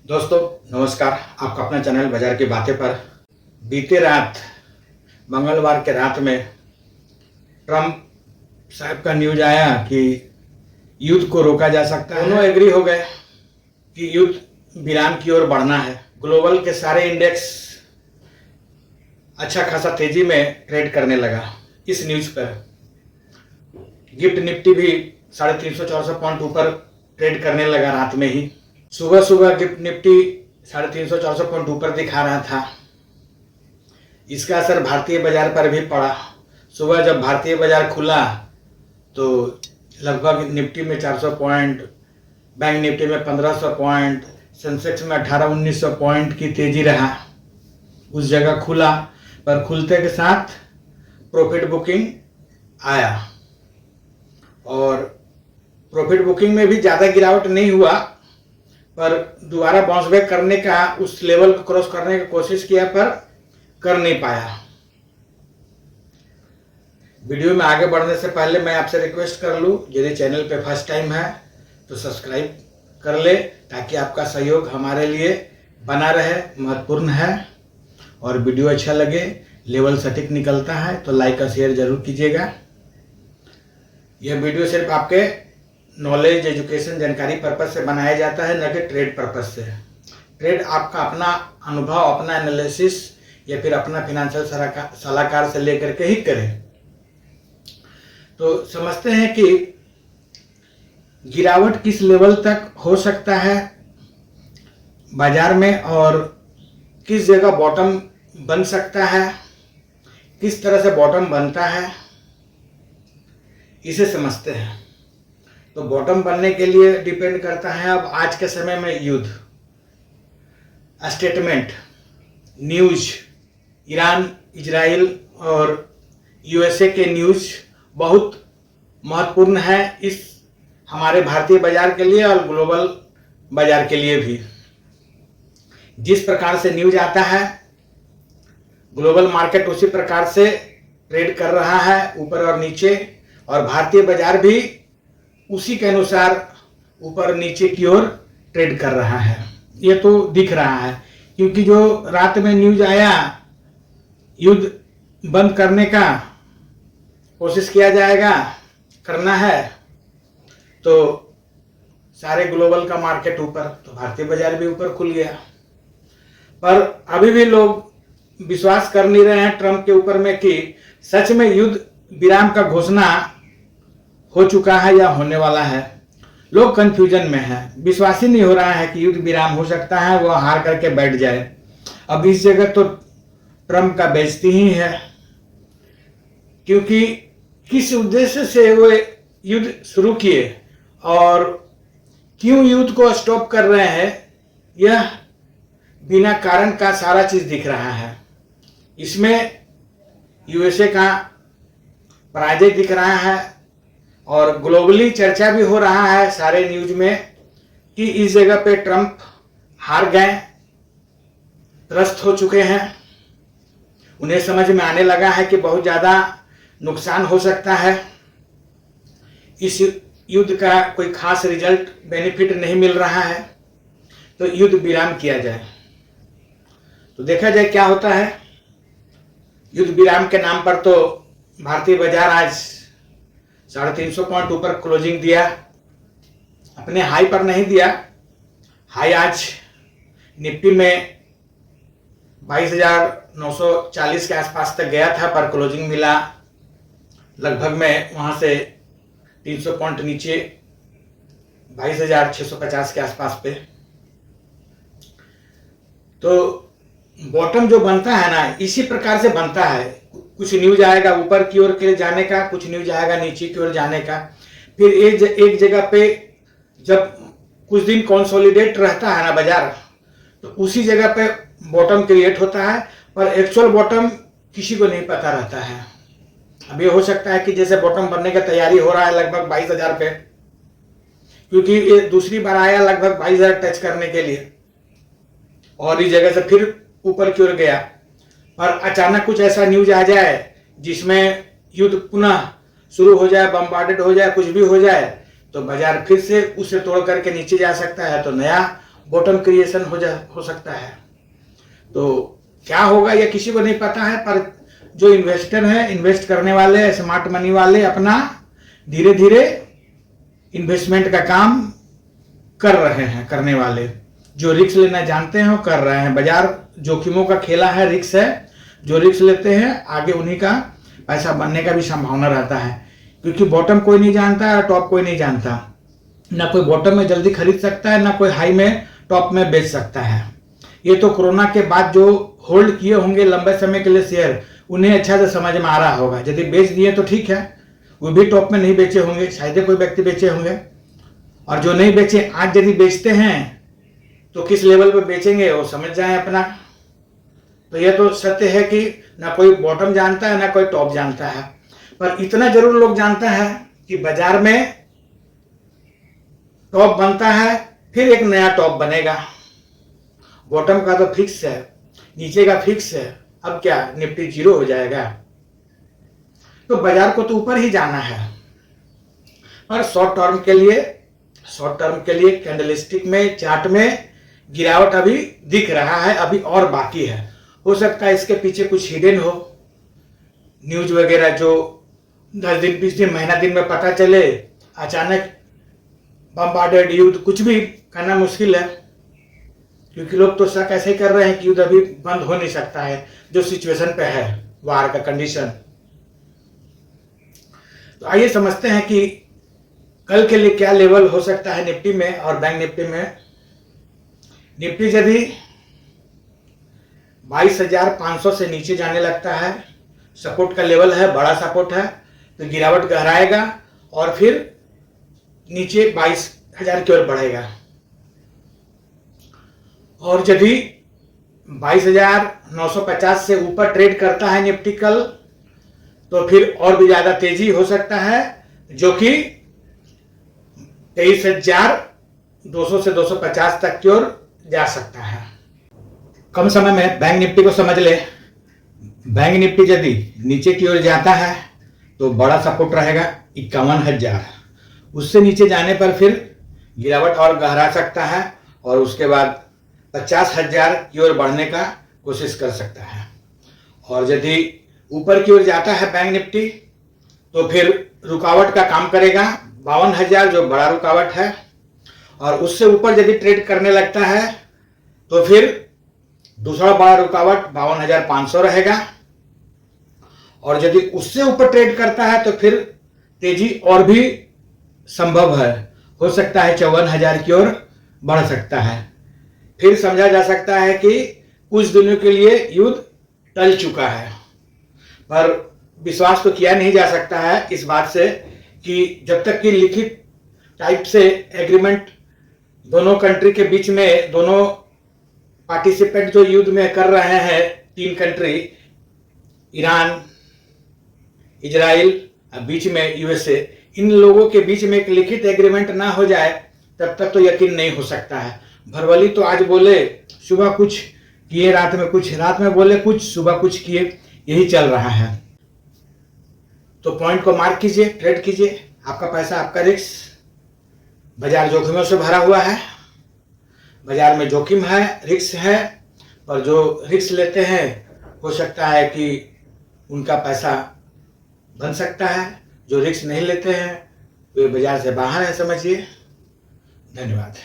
दोस्तों नमस्कार, आपका अपना चैनल बाजार की बातें पर। बीते रात मंगलवार के रात में ट्रम्प साहब का न्यूज आया कि युद्ध को रोका जा सकता है। दोनों एग्री हो गए कि युद्ध विराम की ओर बढ़ना है। ग्लोबल के सारे इंडेक्स अच्छा खासा तेजी में ट्रेड करने लगा। इस न्यूज पर गिफ्ट निफ्टी भी 350-400 पॉइंट ऊपर ट्रेड करने लगा रात में ही। सुबह सुबह गिफ्ट निफ्टी 350-400 पॉइंट ऊपर दिखा रहा था। इसका असर भारतीय बाजार पर भी पड़ा। सुबह जब भारतीय बाजार खुला तो लगभग निफ्टी में 400 पॉइंट, बैंक निफ्टी में 1500 पॉइंट, सेंसेक्स में 1800-1900 पॉइंट की तेजी रहा। उस जगह खुला, पर खुलते के साथ प्रॉफिट बुकिंग आया और प्रॉफिट बुकिंग में भी ज़्यादा गिरावट नहीं हुआ, पर दोबारा बाउंस बैक करने का, उस लेवल को क्रॉस करने की कोशिश किया पर कर नहीं पाया। वीडियो में आगे बढ़ने से पहले मैं आपसे रिक्वेस्ट कर लूँ, यदि चैनल पे फर्स्ट टाइम है तो सब्सक्राइब कर ले, ताकि आपका सहयोग हमारे लिए बना रहे, महत्वपूर्ण है। और वीडियो अच्छा लगे, लेवल सटीक निकलता है तो लाइक और शेयर जरूर कीजिएगा। यह वीडियो सिर्फ आपके नॉलेज, एजुकेशन, जानकारी पर्पस से बनाया जाता है, न कि ट्रेड पर्पस से। ट्रेड आपका अपना अनुभव, अपना एनालिसिस या फिर अपना फिनेंशियल सलाहकार से लेकर के ही करें। तो समझते हैं कि गिरावट किस लेवल तक हो सकता है बाजार में और किस जगह बॉटम बन सकता है, किस तरह से बॉटम बनता है, इसे समझते हैं। तो बॉटम बनने के लिए डिपेंड करता है अब आज के समय में युद्ध, स्टेटमेंट, न्यूज, ईरान, इजराइल और यूएसए के न्यूज बहुत महत्वपूर्ण है इस हमारे भारतीय बाजार के लिए और ग्लोबल बाजार के लिए भी। जिस प्रकार से न्यूज आता है, ग्लोबल मार्केट उसी प्रकार से ट्रेड कर रहा है, ऊपर और नीचे, और भारतीय बाजार भी उसी के अनुसार ऊपर नीचे की ओर ट्रेड कर रहा है। ये तो दिख रहा है, क्योंकि जो रात में न्यूज आया युद्ध बंद करने का कोशिश किया जाएगा, करना है, तो सारे ग्लोबल का मार्केट ऊपर, तो भारतीय बाजार भी ऊपर खुल गया। पर अभी भी लोग विश्वास कर नहीं रहे हैं ट्रम्प के ऊपर में कि सच में युद्ध विराम का घोषणा हो चुका है या होने वाला है। लोग कंफ्यूजन में हैं, विश्वास ही नहीं हो रहा है कि युद्ध विराम हो सकता है, वो हार करके बैठ जाए। अब इस जगह तो ट्रम्प का बेइज्जती ही है, क्योंकि किस उद्देश्य से वो युद्ध शुरू किए और क्यों युद्ध को स्टॉप कर रहे हैं, यह बिना कारण का सारा चीज दिख रहा है। इसमें यूएसए का पराजय दिख रहा है और ग्लोबली चर्चा भी हो रहा है सारे न्यूज में कि इस जगह पे ट्रम्प हार गए, त्रस्त हो चुके हैं। उन्हें समझ में आने लगा है कि बहुत ज़्यादा नुकसान हो सकता है, इस युद्ध का कोई खास रिजल्ट, बेनिफिट नहीं मिल रहा है, तो युद्ध विराम किया जाए। तो देखा जाए क्या होता है। युद्ध विराम के नाम पर तो भारतीय बाजार आज 350 पॉइंट ऊपर क्लोजिंग दिया, अपने हाई पर नहीं दिया। हाई आज निफ्टी में 22,940 के आसपास तक गया था, पर क्लोजिंग मिला लगभग में वहां से 300 पॉइंट नीचे 22,650 के आसपास पे। तो बॉटम जो बनता है ना, इसी प्रकार से बनता है। कुछ न्यूज आएगा ऊपर की ओर के जाने का, कुछ न्यूज आएगा नीचे की ओर जाने का, फिर एक जगह पे जब कुछ दिन कंसोलिडेट रहता है ना बाजार, तो उसी जगह पे बॉटम क्रिएट होता है, पर एक्चुअल बॉटम किसी को नहीं पता रहता है। अब ये हो सकता है कि जैसे बॉटम बनने की तैयारी हो रहा है लगभग 22,000 पे, क्योंकि ये दूसरी बार आया लगभग 22,000 टच करने के लिए और इस जगह से फिर ऊपर की ओर गया, और अचानक कुछ ऐसा न्यूज आ जाए जिसमें युद्ध पुनः शुरू हो जाए, बम्बार्डेड हो जाए, कुछ भी हो जाए, तो बाजार फिर से उसे तोड़ करके नीचे जा सकता है, तो नया बॉटम क्रिएशन हो सकता है। तो क्या होगा यह किसी को नहीं पता है, पर जो इन्वेस्टर है, इन्वेस्ट करने वाले, स्मार्ट मनी वाले अपना धीरे धीरे इन्वेस्टमेंट का काम कर रहे हैं। करने वाले जो रिस्क लेना जानते हैं वो कर रहे हैं। बाजार जोखिमों का खेला है, रिस्क है। जो रिस्क लेते हैं आगे उन्हीं का पैसा बनने का भी संभावना रहता है, क्योंकि बॉटम कोई नहीं जानता और टॉप कोई नहीं जानता। ना कोई बॉटम में जल्दी खरीद सकता है, ना कोई हाई में टॉप में बेच सकता है। ये तो कोरोना के बाद जो होल्ड किए होंगे लंबे समय के लिए शेयर, उन्हें अच्छा से समझ में आ रहा होगा। यदि बेच दिए तो ठीक है, वो भी टॉप में नहीं बेचे होंगे, शायद कोई व्यक्ति बेचे होंगे। और जो नहीं बेचे, आज यदि बेचते हैं तो किस लेवल पे बेचेंगे वो समझ जाए अपना। तो यह तो सत्य है कि ना कोई बॉटम जानता है, ना कोई टॉप जानता है, पर इतना जरूर लोग जानता है कि बाजार में टॉप बनता है, फिर एक नया टॉप बनेगा। बॉटम का तो फिक्स है, नीचे का फिक्स है, अब क्या निफ्टी 0 हो जाएगा। तो बाजार को तो ऊपर ही जाना है, पर शॉर्ट टर्म के लिए कैंडलस्टिक में, चार्ट में गिरावट अभी दिख रहा है, अभी और बाकी है। हो सकता है इसके पीछे कुछ हिडन हो, न्यूज वगैरह जो 10 दिन 20 दिन महीना दिन में पता चले, अचानक बम्बार्डेड युद्ध, कुछ भी करना मुश्किल है, क्योंकि लोग तो शक ऐसे कर रहे हैं कि युद्ध अभी बंद हो नहीं सकता है, जो सिचुएशन पे है वार का कंडीशन। तो आइए समझते हैं कि कल के लिए क्या लेवल हो सकता है निफ्टी में और बैंक निफ्टी में। निफ्टी यदि 22,500 से नीचे जाने लगता है, सपोर्ट का लेवल है, बड़ा सपोर्ट है, तो गिरावट गहराएगा और फिर नीचे 22,000 की ओर बढ़ेगा। और यदि 22,950 से ऊपर ट्रेड करता है निफ्टी कल, तो फिर और भी ज्यादा तेजी हो सकता है, जो कि 23,200 से 250 तक की ओर जा सकता है। कम समय में बैंक निफ्टी को समझ ले। बैंक निफ्टी यदि नीचे की ओर जाता है तो बड़ा सपोर्ट रहेगा 51,000। उससे नीचे जाने पर फिर गिरावट और गहरा सकता है और उसके बाद 50,000 की ओर बढ़ने का कोशिश कर सकता है। और यदि ऊपर की ओर जाता है बैंक निफ्टी तो फिर रुकावट का काम करेगा 52,000, जो बड़ा रुकावट है। और उससे ऊपर यदि ट्रेड करने लगता है तो फिर दूसरा बड़ा रुकावट 52,500 रहेगा। और यदि उससे ऊपर ट्रेड करता है तो फिर तेजी और भी संभव है, हो सकता है 54,000 की ओर बढ़ सकता है। फिर समझा जा सकता है कि कुछ दिनों के लिए युद्ध टल चुका है, पर विश्वास तो किया नहीं जा सकता है इस बात से कि जब तक कि लिखित टाइप से एग्रीमेंट दोनों कंट्री के बीच में, दोनों पार्टिसिपेंट जो युद्ध में कर रहे हैं, 3 कंट्री, ईरान, इजराइल, बीच में यूएसए, इन लोगों के बीच में एक लिखित एग्रीमेंट ना हो जाए तब तक तो यकीन नहीं हो सकता है। भरवली तो आज बोले सुबह कुछ किए, रात में कुछ, रात में बोले कुछ, सुबह कुछ किए, यही चल रहा है। तो पॉइंट को मार्क कीजिए, ट्रेड कीजिए, आपका पैसा आपका रिस्क। बाजार जोखिमों से भरा हुआ है, बाजार में जोखिम है, रिस्क है, और जो रिस्क लेते हैं हो सकता है कि उनका पैसा बन सकता है। जो रिस्क नहीं लेते हैं वे बाजार से बाहर है, समझिए। धन्यवाद।